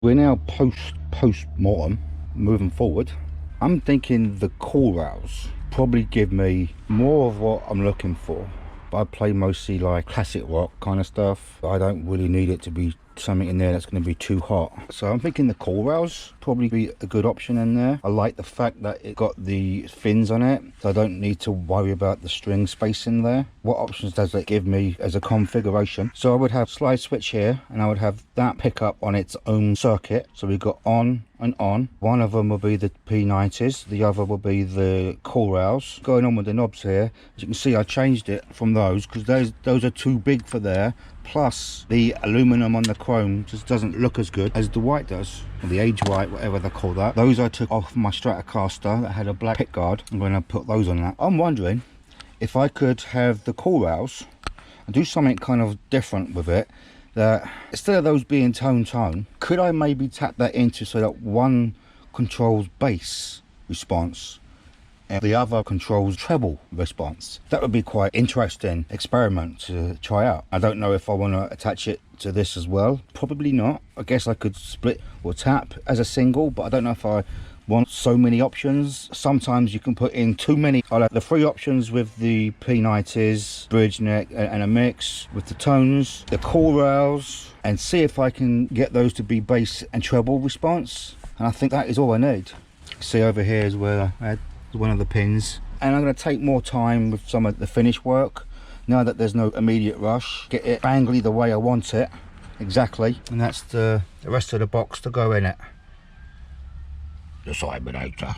We're now post-mortem, moving forward. I'm thinking the core rails probably give me more of what I'm looking for. I play mostly like classic rock kind of stuff. I don't really need it to be something in there that's going to be too hot. So I'm thinking the core rails probably be a good option in there. I like the fact that it got the fins on it, so I don't need to worry about the string space in there. What options does it give me as a configuration? So I would have slide switch here, and I would have that pickup on its own circuit. So we've got on and on. One of them will be the P90s, the other will be the core rails. Going on with the knobs here, as you can see, I changed it from those because those are too big for there. Plus the aluminum on the chrome just doesn't look as good as the white does, or the age white, whatever they call that. Those I took off my Stratocaster that had a black pick guard. I'm going to put those on that. I'm wondering if I could have the core rails and do something kind of different with it, that instead of those being tone, could I maybe tap that into so that one controls bass response and the other controls treble response? That would be quite interesting experiment to try out. I don't know if I want to attach it to this as well. Probably not. I guess I could split or tap as a single, but I don't know if I want so many options. Sometimes you can put in too many. I'll have the 3 options with the P90s, bridge neck and a mix with the tones, the core rails, and see if I can get those to be bass and treble response. And I think that is all I need. See, over here is where I had one of the pins, and I'm going to take more time with some of the finish work now that there's no immediate rush. Get it bangly the way I want it exactly, and that's the rest of the box to go in it. The Simonator.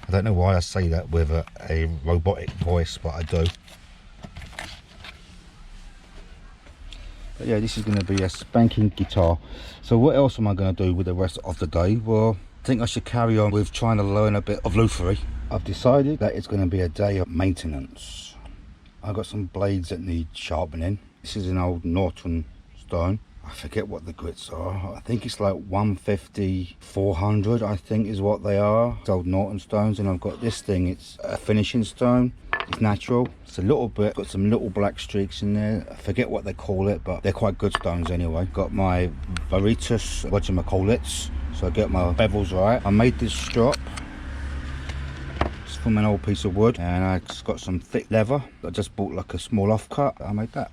I don't know why I say that with a robotic voice, but I do. But yeah, this is going to be a spanking guitar. So what else am I going to do with the rest of the day? Well, I think I should carry on with trying to learn a bit of luthery. I've decided that it's going to be a day of maintenance. I've got some blades that need sharpening. This is an old Norton stone. I forget what the grits are. I think it's like 150, 400, I think is what they are. It's old Norton stones. And I've got this thing, it's a finishing stone. It's natural. It's a little bit, got some little black streaks in there. I forget what they call it, but they're quite good stones anyway. Got my Veritas, whatchamacallits. So I get my bevels right. I made this strop. It's from an old piece of wood, and I just got some thick leather. I just bought like a small offcut. I made that.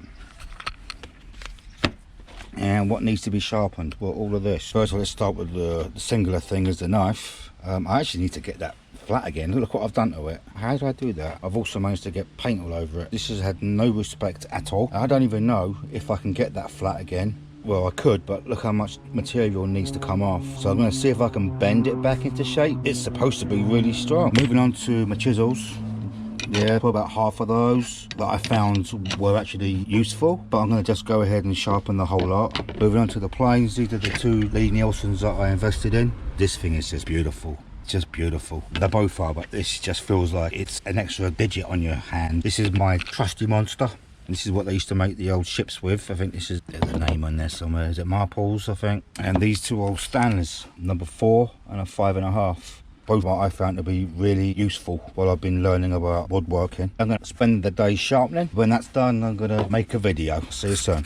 And what needs to be sharpened? Well, all of this. First of all, let's start with the singular thing is the knife. I actually need to get that flat again. Look what I've done to it. How did I do that? I've also managed to get paint all over it. This has had no respect at all. I don't even know if I can get that flat again. Well, I could, but look how much material needs to come off. So I'm going to see if I can bend it back into shape. It's supposed to be really strong. Moving on to my chisels. Yeah, put about half of those that I found were actually useful, but I'm going to just go ahead and sharpen the whole lot. Moving on to the planes. These are the 2 Lee Nielsens that I invested in. This thing is just beautiful. Just beautiful. They both are, but this just feels like it's an extra digit on your hand. This is my trusty monster. This is what they used to make the old ships with. I think this is, there's a name on there somewhere. Is it Marples, I think? And these 2 old Stanleys, number 4 and a 5.5. Both what I found to be really useful while I've been learning about woodworking. I'm going to spend the day sharpening. When that's done, I'm going to make a video. See you soon.